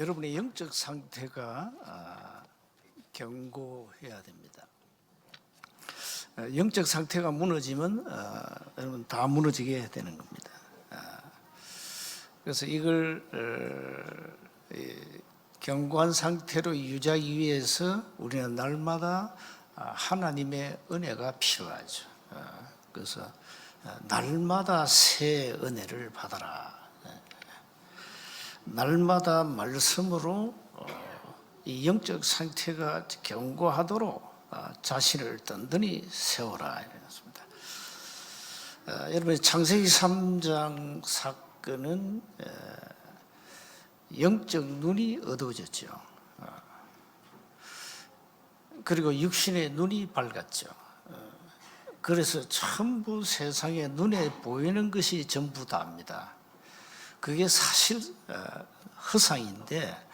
여러분의 영적 상태가 견고해야 됩니다. 영적 상태가 무너지면 여러분 다 무너지게 되는 겁니다. 그래서 이걸 견고한 상태로 유지하기 위해서 우리는 날마다 하나님의 은혜가 필요하죠. 그래서 날마다 새 은혜를 받아라. 날마다 말씀으로 이 영적 상태가 견고하도록 자신을 든든히 세워라 이랬습니다. 여러분 창세기 3장 사건은 영적 눈이 어두워졌죠. 그리고 육신의 눈이 밝았죠. 그래서 전부 세상에 눈에 보이는 것이 전부 다입니다. 그게 사실 허상인데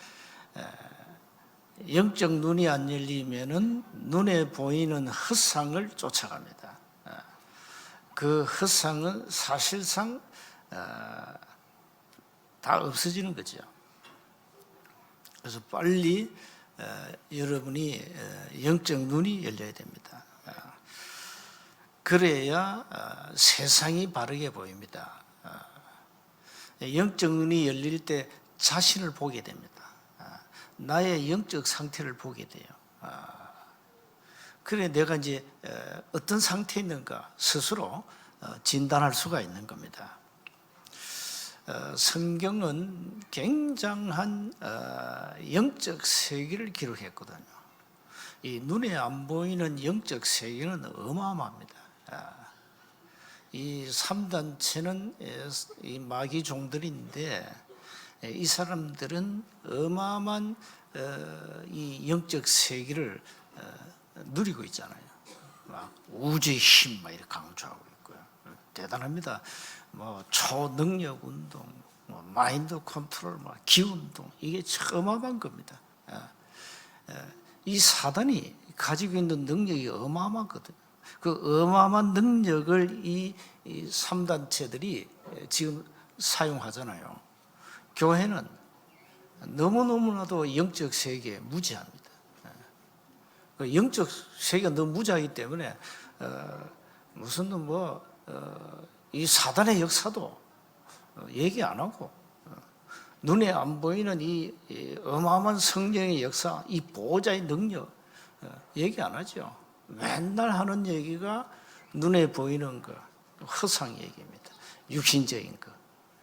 영적 눈이 안 열리면은 눈에 보이는 허상을 쫓아갑니다. 그 허상은 사실상 다 없어지는 거죠. 그래서 빨리 여러분이 영적 눈이 열려야 됩니다. 그래야 세상이 바르게 보입니다. 영적 눈이 열릴 때 자신을 보게 됩니다. 나의 영적 상태를 보게 돼요. 그래 내가 이제 어떤 상태에 있는가 스스로 진단할 수가 있는 겁니다. 성경은 굉장한 영적 세계를 기록했거든요. 이 눈에 안 보이는 영적 세계는 어마어마합니다. 이 3단체는 이 마귀 종들인데 이 사람들은 어마어마한 이 영적 세계를 누리고 있잖아요. 막 우주의 힘 막 이렇게 강조하고 있고요. 대단합니다. 뭐 초능력 운동, 뭐 마인드 컨트롤, 뭐 기운동 이게 어마어마한 겁니다. 이 사단이 가지고 있는 능력이 어마어마하거든요. 그 어마어마한 능력을 이 3단체들이 지금 사용하잖아요. 교회는 너무너무나도 영적 세계에 무지합니다. 영적 세계가 너무 무지하기 때문에 무슨 이 사단의 역사도 얘기 안 하고 눈에 안 보이는 이 어마어마한 성령의 역사, 이 보호자의 능력 얘기 안 하죠. 맨날 하는 얘기가 눈에 보이는 거, 허상 얘기입니다. 육신적인 거,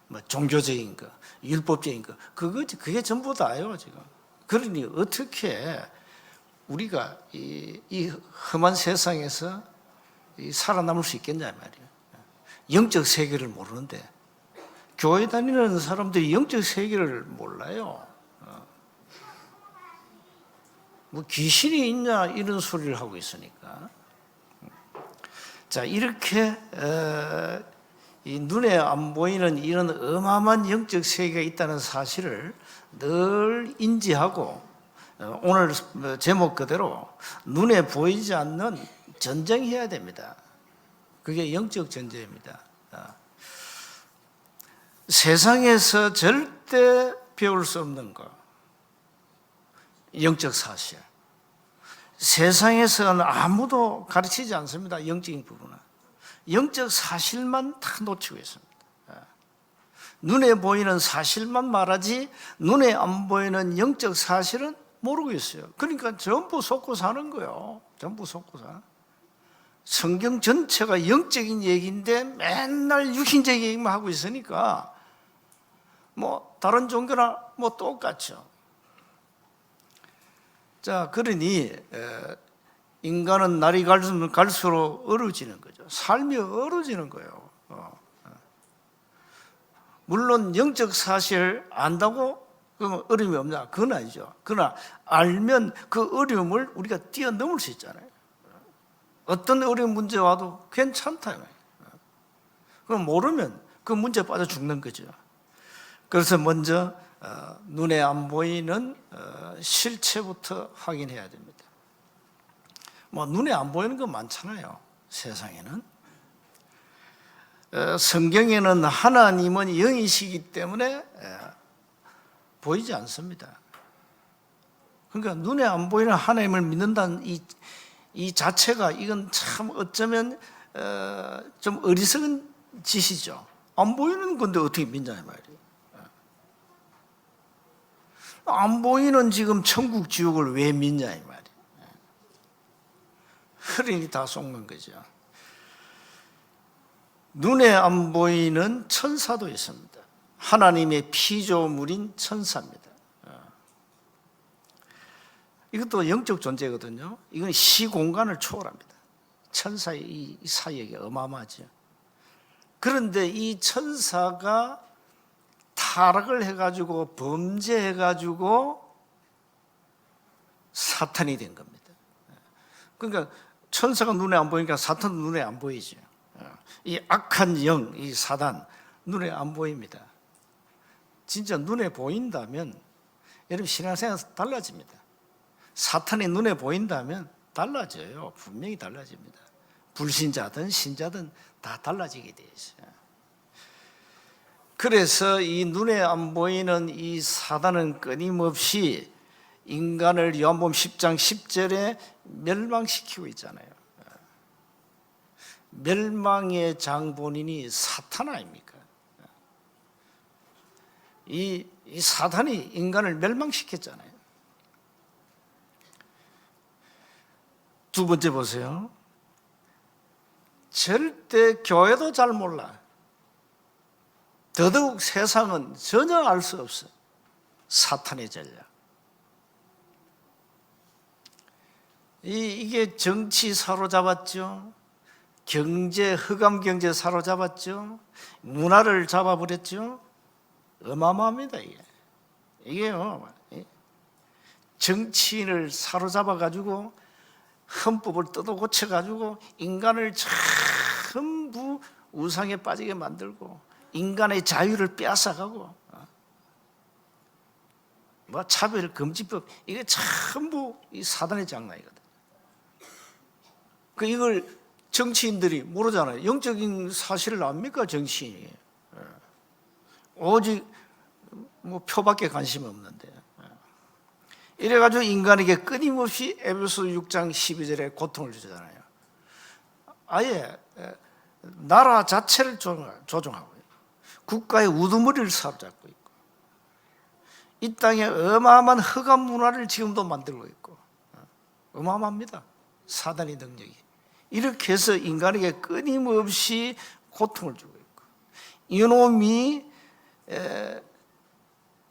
뭐 종교적인 거, 율법적인 거, 그게 전부 다예요 지금. 그러니 어떻게 우리가 이 험한 세상에서 살아남을 수 있겠냐 말이에요. 영적 세계를 모르는데 교회 다니는 사람들이 영적 세계를 몰라요. 뭐 귀신이 있냐 이런 소리를 하고 있으니까. 자 이렇게 이 눈에 안 보이는 이런 어마어마한 영적 세계가 있다는 사실을 늘 인지하고 오늘 제목 그대로 눈에 보이지 않는 전쟁해야 됩니다. 그게 영적 전쟁입니다. 세상에서 절대 배울 수 없는 것, 영적 사실. 세상에서는 아무도 가르치지 않습니다. 영적인 부분은. 영적 사실만 다 놓치고 있습니다. 눈에 보이는 사실만 말하지 눈에 안 보이는 영적 사실은 모르고 있어요. 그러니까 전부 속고 사는 거예요. 전부 속고 사. 성경 전체가 영적인 얘기인데 맨날 육신적 얘기만 하고 있으니까 뭐 다른 종교나 뭐 똑같죠. 자, 그러니 인간은 날이 갈수록 어려워지는 거죠. 삶이 어려워지는 거예요. 물론 영적 사실을 안다고 그러면 어려움이 없냐? 그건 아니죠. 그러나 알면 그 어려움을 우리가 뛰어넘을 수 있잖아요. 어떤 어려운 문제 와도 괜찮다. 그럼 모르면 그 문제에 빠져 죽는 거죠. 그래서 먼저 눈에 안 보이는 실체부터 확인해야 됩니다. 뭐 눈에 안 보이는 거 많잖아요. 세상에는. 성경에는 하나님은 영이시기 때문에 보이지 않습니다. 그러니까 눈에 안 보이는 하나님을 믿는다는 이 자체가 이건 참 어쩌면 좀 어리석은 짓이죠. 안 보이는 건데 어떻게 믿냐 말이에요. 안 보이는 지금 천국 지옥을 왜 믿냐 이 말이에요. 흐름이 다 속는 거죠. 눈에 안 보이는 천사도 있습니다. 하나님의 피조물인 천사입니다. 이것도 영적 존재거든요. 이건 시공간을 초월합니다. 천사의 이 사역이 어마어마하죠. 그런데 이 천사가 타락을 해가지고 범죄해가지고 사탄이 된 겁니다. 그러니까 천사가 눈에 안 보이니까 사탄도 눈에 안 보이죠. 이 악한 영, 이 사단 눈에 안 보입니다. 진짜 눈에 보인다면 여러분 신앙생활 달라집니다. 사탄이 눈에 보인다면 달라져요. 분명히 달라집니다. 불신자든 신자든 다 달라지게 되어 있어요. 그래서 이 눈에 안 보이는 이 사단은 끊임없이 인간을 요한복음 10장 10절에 멸망시키고 있잖아요. 멸망의 장본인이 사탄 아닙니까? 이 사단이 인간을 멸망시켰잖아요. 두 번째 보세요. 절대 교회도 잘 몰라. 더더욱 세상은 전혀 알 수 없어. 사탄의 전략. 이게 정치 사로잡았죠. 경제, 흑암 경제 사로잡았죠. 문화를 잡아버렸죠. 어마어마합니다, 이게. 이게요, 정치인을 사로잡아가지고 헌법을 뜯어 고쳐가지고 인간을 전부 우상에 빠지게 만들고 인간의 자유를 빼앗아가고 차별 금지법 이게 전부 이 사단의 장난이거든. 이걸 정치인들이 모르잖아요. 영적인 사실을 압니까 정치인이? 오직 표밖에 관심이 없는데. 이래가지고 인간에게 끊임없이 에베소 6장 12절에 고통을 주잖아요. 아예 나라 자체를 조종하고 있고 국가의 우두머리를 사로잡고 있고 이 땅에 어마어마한 흑암 문화를 지금도 만들고 있고 어마어마합니다. 사단의 능력이. 이렇게 해서 인간에게 끊임없이 고통을 주고 있고 이놈이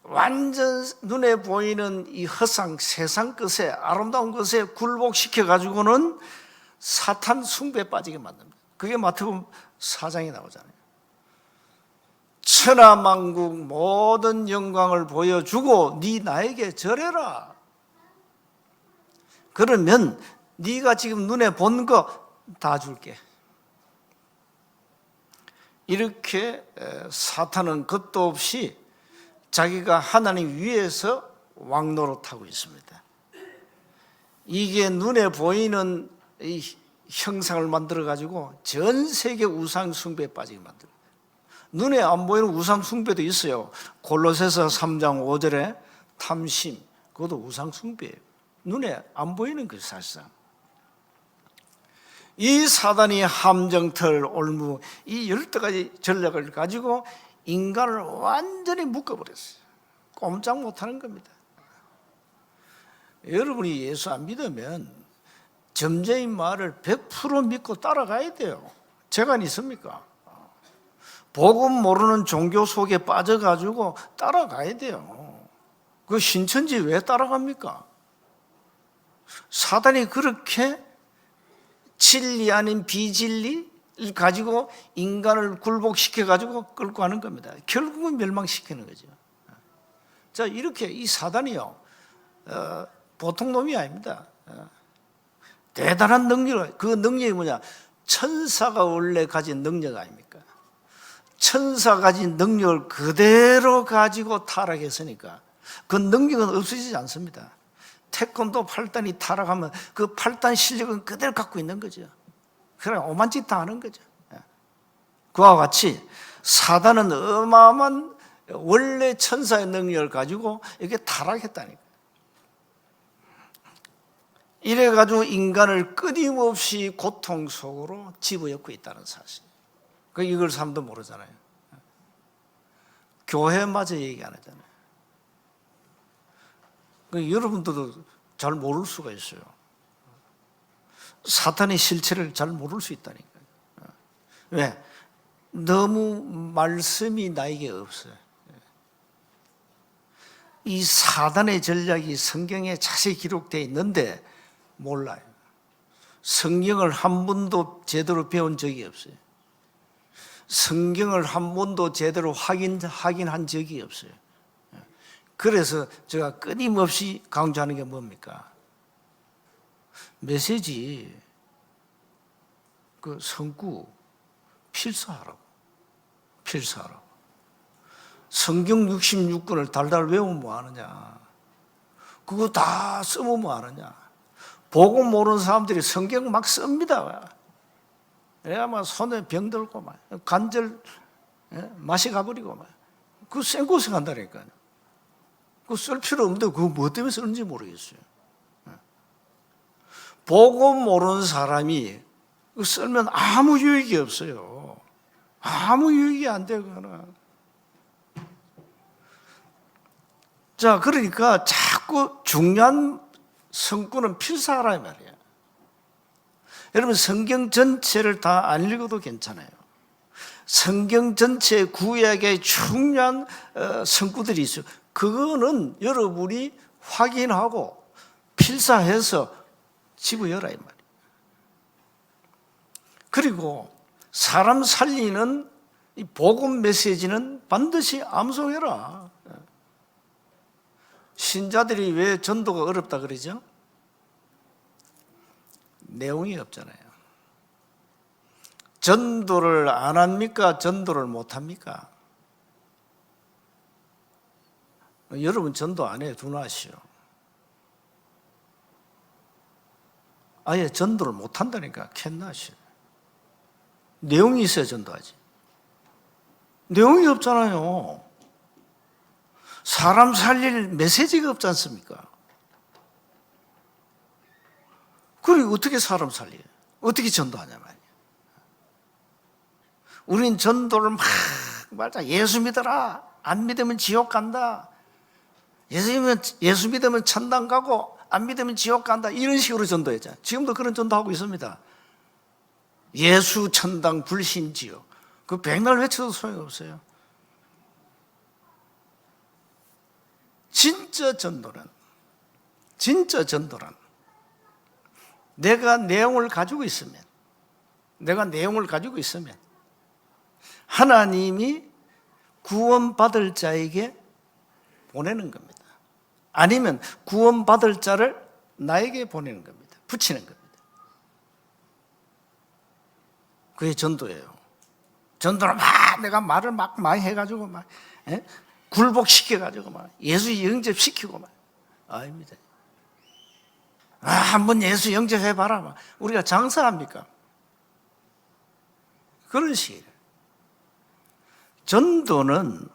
완전 눈에 보이는 이 허상 세상 것에 아름다운 것에 굴복시켜 가지고는 사탄 숭배에 빠지게 만듭니다. 그게 마태복음 4장에 나오잖아요. 천하만국 모든 영광을 보여주고 네 나에게 절해라. 그러면 네가 지금 눈에 본 거 다 줄게. 이렇게 사탄은 것도 없이 자기가 하나님 위에서 왕노릇하고 있습니다. 이게 눈에 보이는 이 형상을 만들어 가지고 전 세계 우상 숭배에 빠지게 만들어요. 눈에 안 보이는 우상 숭배도 있어요. 골로새서 3장 5절에 탐심, 그것도 우상 숭배예요. 눈에 안 보이는 그 사실상. 이 사단이 함정털, 올무 이 12가지 전략을 가지고 인간을 완전히 묶어버렸어요. 꼼짝 못하는 겁니다. 여러분이 예수 안 믿으면 점쟁이 말을 100% 믿고 따라가야 돼요. 재간 있습니까? 복음 모르는 종교 속에 빠져가지고 따라가야 돼요. 그 신천지 왜 따라갑니까? 사단이 그렇게 진리 아닌 비진리를 가지고 인간을 굴복시켜가지고 끌고 가는 겁니다. 결국은 멸망시키는 거죠. 자, 이렇게 이 사단이요, 보통 놈이 아닙니다. 대단한 능력, 그 능력이 뭐냐? 천사가 원래 가진 능력 아닙니까? 천사가 가진 능력을 그대로 가지고 타락했으니까 그 능력은 없어지지 않습니다. 태권도 8단이 타락하면 그 8단 실력은 그대로 갖고 있는 거죠. 그래 오만짓 다 하는 거죠. 그와 같이 사단은 어마어마한 원래 천사의 능력을 가지고 이렇게 타락했다니까. 이래가지고 인간을 끊임없이 고통 속으로 집어넣고 있다는 사실. 이걸 사람도 모르잖아요. 교회마저 얘기 안 하잖아요. 여러분들도 잘 모를 수가 있어요. 사탄의 실체를 잘 모를 수 있다니까요. 왜? 너무 말씀이 나에게 없어요. 이 사단의 전략이 성경에 자세히 기록되어 있는데 몰라요. 성경을 한 번도 제대로 배운 적이 없어요. 성경을 한 번도 제대로 확인한 적이 없어요. 그래서 제가 끊임없이 강조하는 게 뭡니까? 메시지, 그 성구 필사하라고. 필사하라고. 성경 66권을 달달 외우면 뭐 하느냐? 그거 다 쓰면 뭐 하느냐? 보고 모르는 사람들이 성경 막 씁니다. 아마 손에 병 들고 막 관절 맛이 가버리고 막 그거 생고생 한다니까요. 그거 쓸 필요 없는데 그거 뭐 때문에 쓰는지 모르겠어요. 보고 모르는 사람이 그거 쓰면 아무 유익이 없어요. 아무 유익이 안 돼요, 그거는. 자, 그러니까 자꾸 중요한 성구는 필사하라 이 말이에요. 여러분, 성경 전체를 다 안 읽어도 괜찮아요. 성경 전체 구약의 중요한 성구들이 있어요. 그거는 여러분이 확인하고 필사해서 집어여라 이 말이에요. 그리고 사람 살리는 이 복음 메시지는 반드시 암송해라. 신자들이 왜 전도가 어렵다 그러죠? 내용이 없잖아요. 전도를 안 합니까? 전도를 못 합니까? 여러분 전도 안 해요. 두나시오. 아예 전도를 못 한다니까. 캔나시오. 내용이 있어야 전도하지. 내용이 없잖아요. 사람 살릴 메시지가 없지 않습니까? 그리고 어떻게 사람 살려요? 어떻게 전도하냐 말이에요. 우린 전도를 막 말자. 예수 믿어라. 안 믿으면 지옥 간다. 예수 믿으면 천당 가고 안 믿으면 지옥 간다. 이런 식으로 전도했잖아요. 지금도 그런 전도하고 있습니다. 예수 천당 불신 지옥. 그 백날 외쳐도 소용없어요. 진짜 전도란 내가 내용을 가지고 있으면 하나님이 구원받을 자에게 보내는 겁니다. 아니면 구원받을 자를 나에게 보내는 겁니다. 붙이는 겁니다. 그게 전도예요. 전도를 막 내가 말을 막 많이 해가지고 막 굴복시켜가지고 막 예수 영접시키고 막 아닙니다. 한번 예수 영접해봐라. 막 우리가 장사합니까? 그런 식이에요. 전도는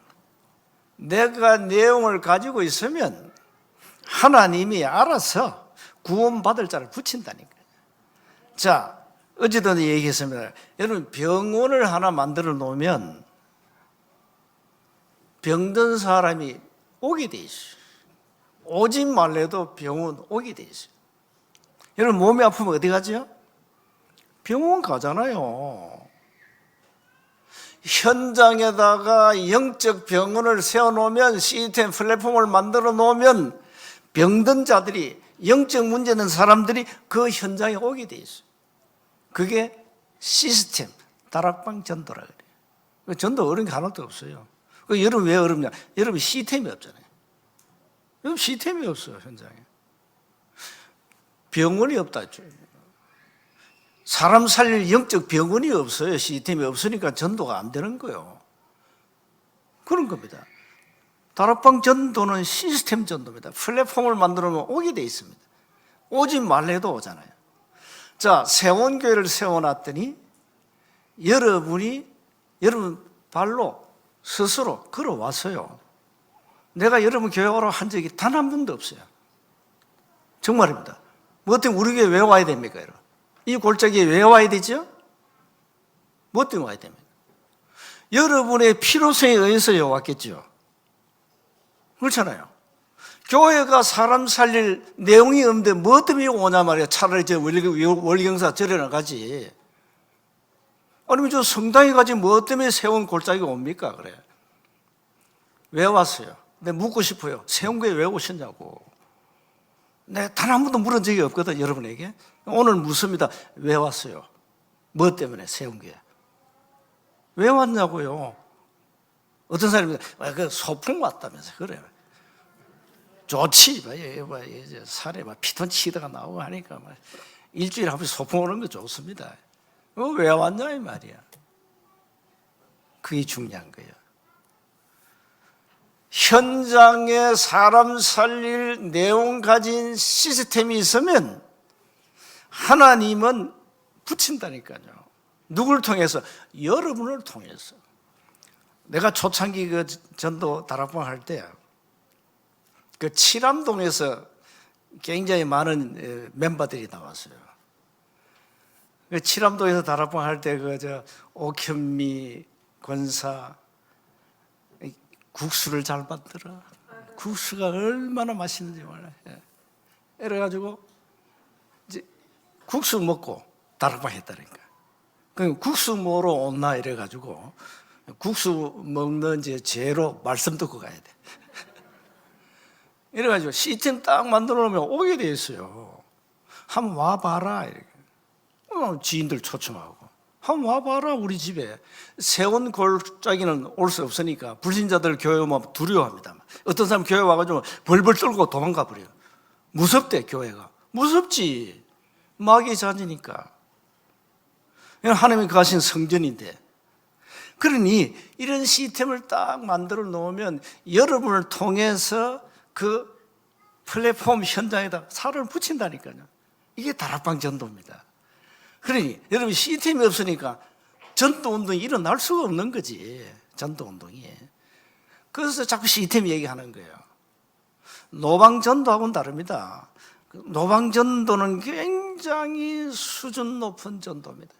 내가 내용을 가지고 있으면 하나님이 알아서 구원받을 자를 붙인다니까요. 자, 어제도 얘기했습니다. 여러분 병원을 하나 만들어 놓으면 병든 사람이 오게 돼 있어요. 오지 말래도 병원 오게 돼 있어요. 여러분 몸이 아프면 어디 가죠? 병원 가잖아요. 현장에다가 영적 병원을 세워놓으면 시스템 플랫폼을 만들어 놓으면 병든 자들이 영적 문제 있는 사람들이 그 현장에 오게 돼 있어요. 그게 시스템 다락방 전도라 그래요. 전도 어려운 게 하나도 없어요. 여러분 왜 어렵냐? 여러분 시스템이 없잖아요. 여러분 시스템이 없어요. 현장에 병원이 없다. 사람 살릴 영적 병원이 없어요. 시스템이 없으니까 전도가 안 되는 거예요. 그런 겁니다. 다락방 전도는 시스템 전도입니다. 플랫폼을 만들어놓으면 오게 돼 있습니다. 오지 말래도 오잖아요. 자, 세원교회를 세워놨더니 여러분 발로 스스로 걸어왔어요. 내가 여러분 교회 오라고 한 적이 단 한 번도 없어요. 정말입니다. 뭐 때문에 우리 교회 왜 와야 됩니까? 여러분? 이 골짜기에 왜 와야 되죠? 뭐 때문에 와야 됩니까? 여러분의 필요성에 의해서 왔겠죠. 그렇잖아요. 교회가 사람 살릴 내용이 없는데 뭐 때문에 오냐 말이야. 차라리 저 월경사 절에 나가지. 아니면 저 성당에 가지 뭐 때문에 세운 골짜기가 옵니까? 그래. 왜 왔어요? 내가 묻고 싶어요. 세운교회 왜 오셨냐고. 내가 단 한 번도 물은 적이 없거든, 여러분에게. 오늘 묻습니다. 왜 왔어요? 뭐 때문에 세운교회? 왜 왔냐고요? 어떤 사람이 그 소풍 왔다면서 그래요. 좋지. 살에 피톤 치다가 나오고 하니까 일주일에 한 번씩 소풍 오는 거 좋습니다. 왜 왔냐 이 말이야. 그게 중요한 거예요. 현장에 사람 살릴 내용 가진 시스템이 있으면 하나님은 붙인다니까요. 누굴 통해서? 여러분을 통해서. 내가 초창기 그 전도 다락방 할 때 그 칠암동에서 굉장히 많은 멤버들이 나왔어요. 그 칠암동에서 다락방 할 때 그 옥현미 권사 국수를 잘 만들어. 국수가 얼마나 맛있는지 몰라요. 이래가지고 이제 국수 먹고 다락방 했다니까. 그럼 국수 먹으러 온나 이래가지고 국수 먹는 이제 죄로 말씀 듣고 가야 돼. 이래가지고 시스템 딱 만들어 놓으면 오게 돼 있어요. 한번 와봐라 이렇게. 지인들 초청하고 한번 와봐라 우리 집에. 세운 골짜기는 올 수 없으니까 불신자들 교회 오면 두려워합니다. 어떤 사람 교회 와가지고 벌벌 떨고 도망가 버려요. 무섭대 교회가. 무섭지. 마귀의 자녀니까. 하나님이 가신 성전인데. 그러니 이런 시스템을 딱 만들어 놓으면 여러분을 통해서 그 플랫폼 현장에다 사람을 붙인다니까요. 이게 다락방 전도입니다. 그러니 여러분 시스템이 없으니까 전도운동이 일어날 수가 없는 거지. 전도운동이. 그래서 자꾸 시스템 얘기하는 거예요. 노방전도하고는 다릅니다. 노방전도는 굉장히 수준 높은 전도입니다.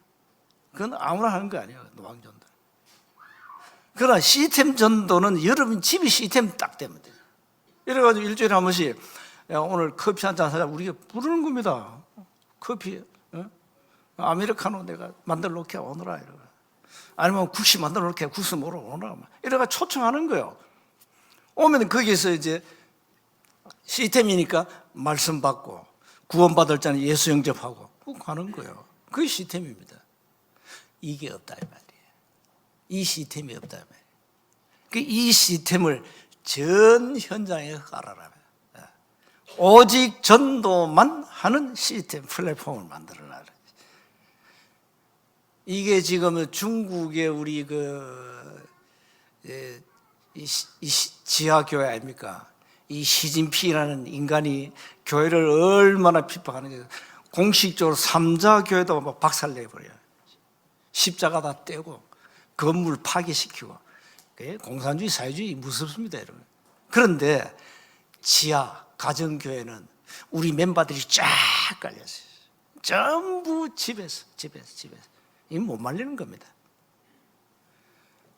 그건 아무나 하는 거 아니에요. 노방전도. 그러나 시스템 전도는 여러분 집이 시스템 딱 되면 돼요. 이래가지고 일주일에 한 번씩 야, 오늘 커피 한잔 하자. 우리가 부르는 겁니다. 커피 아메리카노 내가 만들어 놓게 오너라 이러고. 아니면 국시 만들어 놓게 국수 먹으러 오너라. 이래가 초청하는 거예요. 오면 거기에서 이제 시스템이니까 말씀 받고 구원받을 자는 예수 영접하고 가는 거예요. 그게 시스템입니다. 이게 없다 이 말이에요. 이 시스템이 없다 이 말이에요. 이 시스템을 전 현장에 깔아라. 오직 전도만 하는 시스템 플랫폼을 만들어놔라. 이게 지금 중국의 우리 이 지하교회 아닙니까? 이 시진핑이라는 인간이 교회를 얼마나 핍박하는지 공식적으로 삼자교회도 막 박살내버려요. 십자가 다 떼고 건물 파괴시키고. 공산주의 사회주의 무섭습니다 여러분. 그런데 지하 가정교회는 우리 멤버들이 쫙 깔렸어요. 전부 집에서 이 못 말리는 겁니다.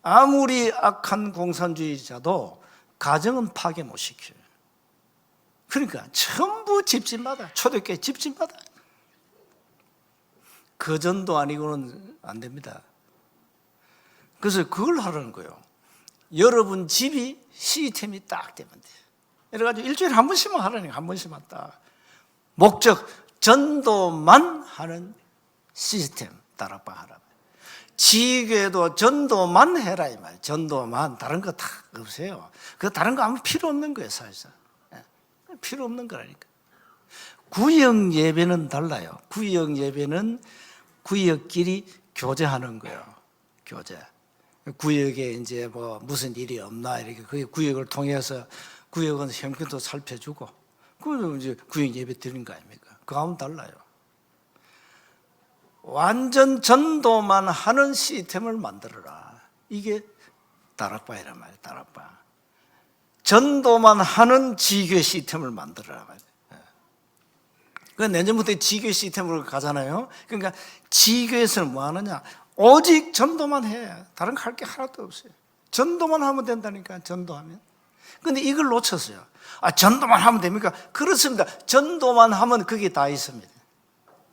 아무리 악한 공산주의자도 가정은 파괴 못 시켜요. 그러니까 전부 집집마다, 초대교회 집집마다. 그 전도 아니고는 안 됩니다. 그래서 그걸 하라는 거예요. 여러분 집이 시스템이 딱 되면 돼요. 그래가지고 일주일에 한 번씩만 하라니까. 한 번씩만 딱. 목적 전도만 하는 시스템 다락방 하라. 지교회도 전도만 해라 이 말. 전도만. 다른 거 다 없어요. 그 다른 거 아무 필요 없는 거예요 사실상. 필요 없는 거라니까. 구역 예배는 달라요. 구역 예배는 구역끼리 교제하는 거예요. 교제. 구역에 이제 뭐 무슨 일이 없나 이렇게 그 구역을 통해서 구역은 형편도 살펴주고 그 이제 구역 예배 드리는 거 아닙니까? 그거하고는 달라요. 완전 전도만 하는 시스템을 만들어라. 이게 다락방이란 말이에요. 다락방. 전도만 하는 지교회 시스템을 만들어라 말이에요. 그 내년부터 지교회 시스템으로 가잖아요. 그러니까 지교회에서는 뭐 하느냐? 오직 전도만 해. 다른 거 할 게 하나도 없어요. 전도만 하면 된다니까. 전도하면. 근데 이걸 놓쳤어요. 전도만 하면 됩니까? 그렇습니다. 전도만 하면 그게 다 있습니다.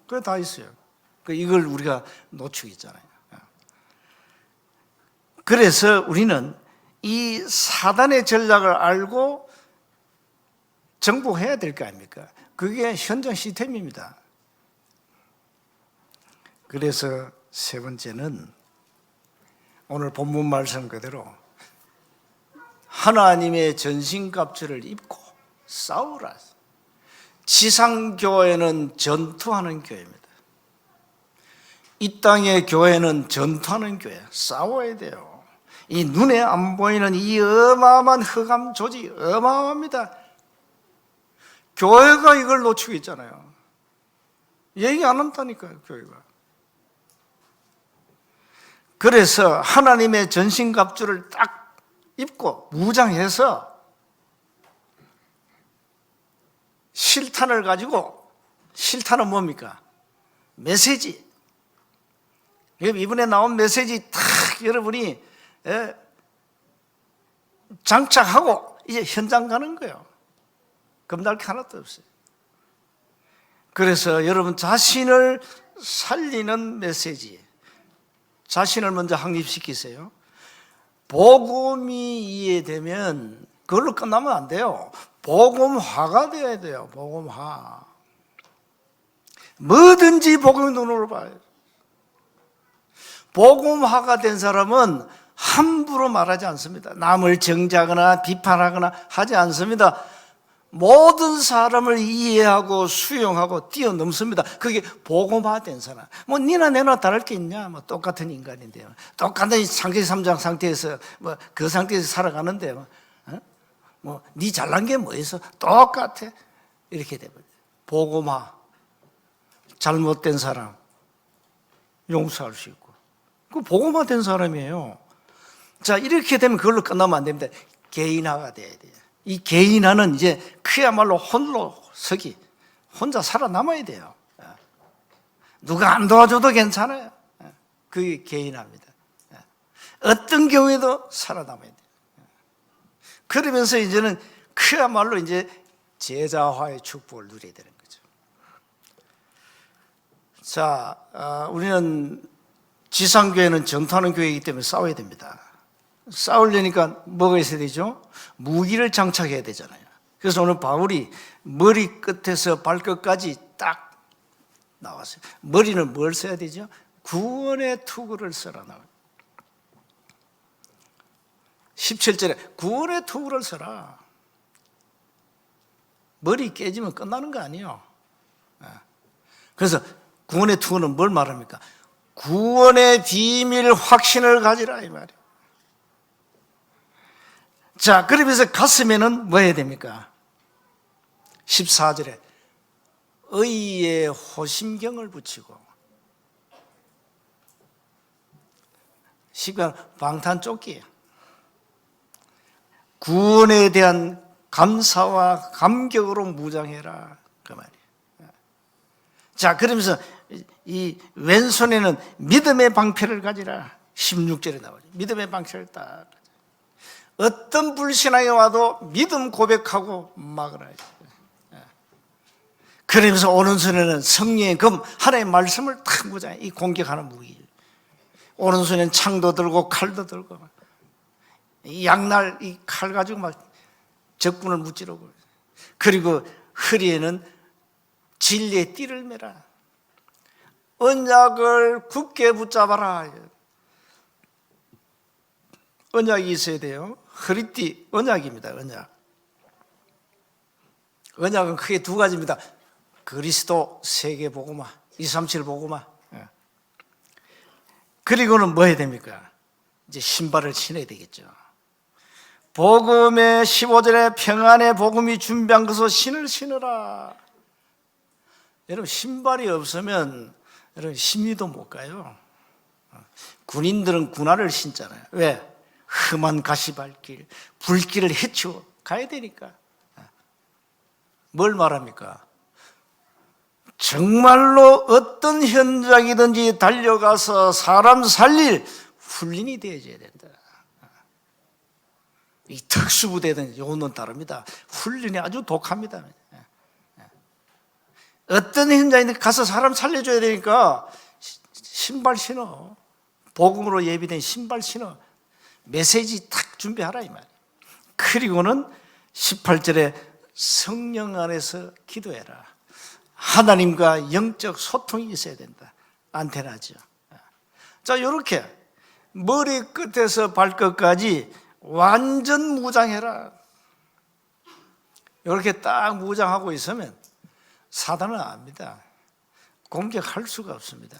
그게 다 있어요. 이걸 우리가 놓치고 있잖아요. 그래서 우리는 이 사단의 전략을 알고 정복해야 될 거 아닙니까? 그게 현장 시스템입니다. 그래서 세 번째는 오늘 본문 말씀 그대로 하나님의 전신갑주를 입고 싸우라. 지상교회는 전투하는 교회입니다. 이 땅의 교회는 전투하는 교회, 싸워야 돼요. 이 눈에 안 보이는 이 어마어마한 흑암 조직, 어마어마합니다. 교회가 이걸 놓치고 있잖아요. 얘기 안 한다니까요, 교회가. 그래서 하나님의 전신갑주를 딱 입고 무장해서 실탄을 가지고, 실탄은 뭡니까? 메시지. 이번에 나온 메시지 딱 여러분이 장착하고 이제 현장 가는 거예요. 겁날 게 하나도 없어요. 그래서 여러분 자신을 살리는 메시지, 자신을 먼저 확립시키세요. 복음이 이해되면 그걸로 끝나면 안 돼요. 복음화가 되어야 돼요. 복음화. 뭐든지 복음의 눈으로 봐요. 복음화가 된 사람은 함부로 말하지 않습니다. 남을 정죄하거나 비판하거나 하지 않습니다. 모든 사람을 이해하고 수용하고 뛰어넘습니다. 그게 복음화된 사람. 뭐 니나 내나 다를 게 있냐? 뭐 똑같은 인간인데요. 똑같은 창세기 3장 상태에서 뭐 그 상태에서 살아가는데 뭐 니 잘난 게 뭐 있어? 똑같아. 이렇게 돼버려요. 복음화. 잘못된 사람 용서할 수 있고. 그 복음화된 사람이에요. 자, 이렇게 되면 그걸로 끝나면 안 됩니다. 개인화가 돼야 돼요. 이 개인화는 이제 그야말로 홀로 서기, 혼자 살아남아야 돼요. 누가 안 도와줘도 괜찮아요. 그게 개인화입니다. 어떤 경우에도 살아남아야 돼요. 그러면서 이제는 그야말로 이제 제자화의 축복을 누려야 되는 거죠. 자, 우리는 지상교회는 전투하는 교회이기 때문에 싸워야 됩니다. 싸우려니까 뭐가 있어야 되죠? 무기를 장착해야 되잖아요. 그래서 오늘 바울이 머리 끝에서 발끝까지 딱 나왔어요. 머리는 뭘 써야 되죠? 구원의 투구를 써라 나와요. 17절에 구원의 투구를 써라. 머리 깨지면 끝나는 거 아니에요. 그래서 구원의 투구는 뭘 말합니까? 구원의 비밀 확신을 가지라 이 말이에요. 자, 그러면서 가슴에는 뭐 해야 됩니까? 14절에 의의 호심경을 붙이고, 시간 방탄조끼, 구원에 대한 감사와 감격으로 무장해라 그 말이에요. 자, 그러면서 이 왼손에는 믿음의 방패를 가지라. 16절에 나오죠. 믿음의 방패를 딱. 어떤 불신앙이 와도 믿음 고백하고 막으라. 그러면서 오른손에는 성령의 검, 하나님의 말씀을 탁 무장해. 이 공격하는 무기. 오른손에는 창도 들고 칼도 들고 이 양날 이 칼 가지고 막 적군을 무찌르고, 그리고 허리에는 진리의 띠를 매라. 언약을 굳게 붙잡아라. 언약이 있어야 돼요. 허리띠 언약입니다. 언약. 언약은 크게 두 가지입니다. 그리스도 세계복음화, 237 복음화. 그리고는 뭐 해야 됩니까? 이제 신발을 신어야 되겠죠. 복음의 15절에 평안의 복음이 준비한 것을 신을 신으라. 여러분, 신발이 없으면 여러분 심리도 못 가요. 군인들은 군화를 신잖아요. 왜? 험한 가시밭길, 불길을 헤쳐 가야 되니까. 뭘 말합니까? 정말로 어떤 현장이든지 달려가서 사람 살릴 훈련이 되어져야 된다. 이 특수부대든 요는 다릅니다. 훈련이 아주 독합니다. 어떤 현장에 가서 사람 살려줘야 되니까 신발 신어. 복음으로 예비된 신발 신어. 메시지 탁 준비하라 이 말이에요. 그리고는 18절에 성령 안에서 기도해라. 하나님과 영적 소통이 있어야 된다. 안테나죠. 자, 이렇게 머리 끝에서 발끝까지 완전 무장해라. 이렇게 딱 무장하고 있으면 사단은 압니다. 공격할 수가 없습니다.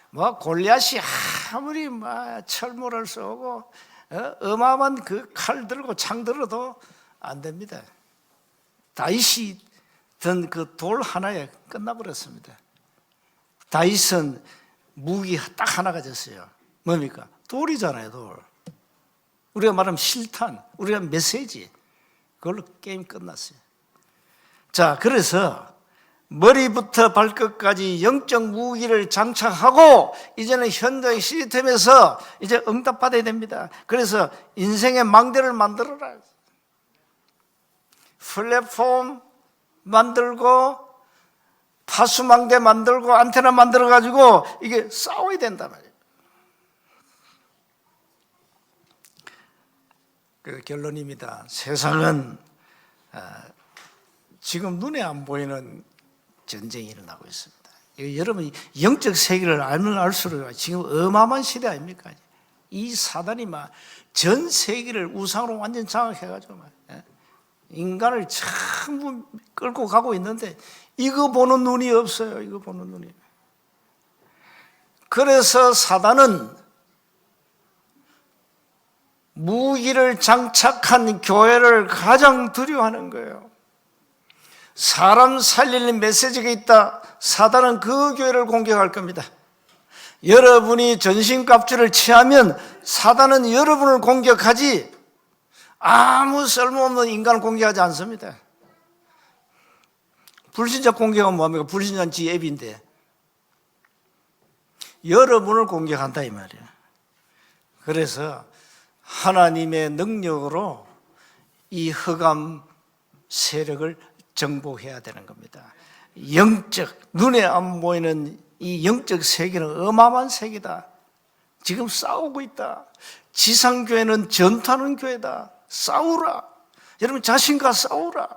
뭐 골리앗이 아무리 철모를 쏘고 어마어마한 그 칼 들고 창 들어도 안 됩니다. 다윗이 든 그 돌 하나에 끝나버렸습니다. 다윗은 무기 딱 하나 가졌어요. 뭡니까? 돌이잖아요, 돌. 우리가 말하면 실탄, 우리가 메시지. 그걸로 게임 끝났어요. 자, 그래서 머리부터 발끝까지 영적 무기를 장착하고 이제는 현대 시스템에서 이제 응답받아야 됩니다. 그래서 인생의 망대를 만들어라. 플랫폼 만들고 파수망대 만들고 안테나 만들어가지고 이게 싸워야 된단 말이에요. 그 결론입니다. 세상은 지금 눈에 안 보이는 전쟁이 일어나고 있습니다. 여러분 영적 세계를 알면 알수록 지금 어마어마한 시대 아닙니까? 이 사단이 막 전 세계를 우상으로 완전 장악해가지고 인간을 전부 끌고 가고 있는데 이거 보는 눈이 없어요. 이거 보는 눈이. 그래서 사단은 무기를 장착한 교회를 가장 두려워하는 거예요. 사람 살리는 메시지가 있다. 사단은 그 교회를 공격할 겁니다. 여러분이 전신갑주를 취하면 사단은 여러분을 공격하지 아무 쓸모없는 인간을 공격하지 않습니다. 불신자 공격은 뭡니까? 불신자는 지 앱인데 여러분을 공격한다 이 말이에요. 그래서 하나님의 능력으로 이 흑암 세력을 정복해야 되는 겁니다. 영적, 눈에 안 보이는 이 영적 세계는 어마어마한 세계다. 지금 싸우고 있다. 지상교회는 전투하는 교회다. 싸우라. 여러분 자신과 싸우라.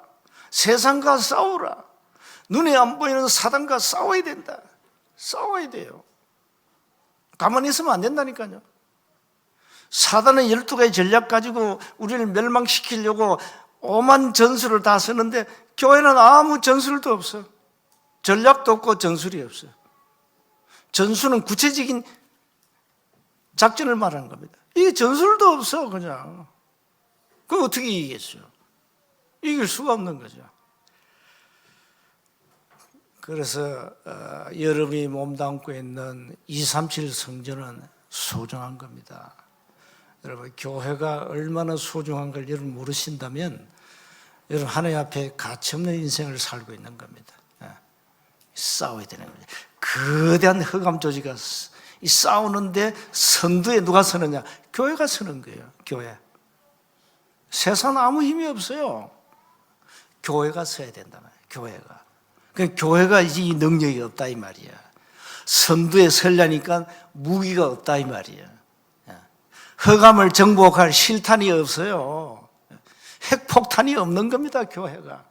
세상과 싸우라. 눈에 안 보이는 사단과 싸워야 된다. 싸워야 돼요. 가만히 있으면 안 된다니까요. 사단은 12가지 전략 가지고 우리를 멸망시키려고 오만 전술을 다 쓰는데 교회는 아무 전술도 없어. 전략도 없고 전술이 없어. 전술은 구체적인 작전을 말하는 겁니다. 이게 전술도 없어 그냥. 그럼 어떻게 이기겠어요? 이길 수가 없는 거죠. 그래서 여러분이 몸담고 있는 237 성전은 소중한 겁니다. 여러분 교회가 얼마나 소중한 걸 여러분 모르신다면 여러분 하나님 앞에 가치없는 인생을 살고 있는 겁니다. 싸워야 되는 거죠. 거대한 흑암 조직이 이 싸우는데 선두에 누가 서느냐? 교회가 서는 거예요. 교회. 세상 아무 힘이 없어요. 교회가 서야 된다 말이에요. 교회가. 그 교회가 이 능력이 없다 이 말이야. 선두에 서려니까 무기가 없다 이 말이야. 흑암을 정복할 실탄이 없어요. 핵폭탄이 없는 겁니다, 교회가.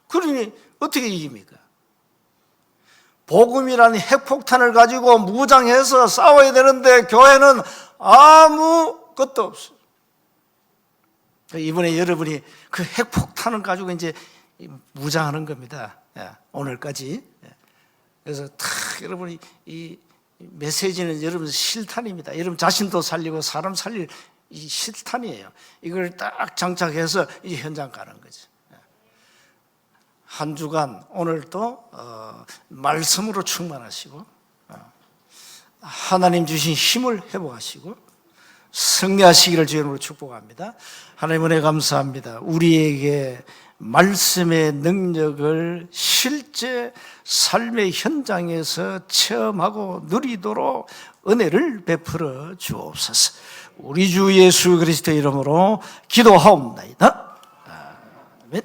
그러니 어떻게 이깁니까? 복음이라는 핵폭탄을 가지고 무장해서 싸워야 되는데 교회는 아무것도 없어요. 이번에 여러분이 그 핵폭탄을 가지고 이제 무장하는 겁니다. 오늘까지. 그래서 다 여러분이 이 메시지는 여러분 실탄입니다. 여러분 자신도 살리고 사람 살릴 이 실탄이에요. 이걸 딱 장착해서 이제 현장 가는 거죠. 한 주간 오늘도 말씀으로 충만하시고 하나님 주신 힘을 회복하시고 승리하시기를 주님으로 축복합니다. 하나님 은혜 감사합니다. 우리에게 말씀의 능력을 실제 삶의 현장에서 체험하고 누리도록 은혜를 베풀어 주옵소서. 우리 주 예수 그리스도의 이름으로 기도하옵나이다. 아멘.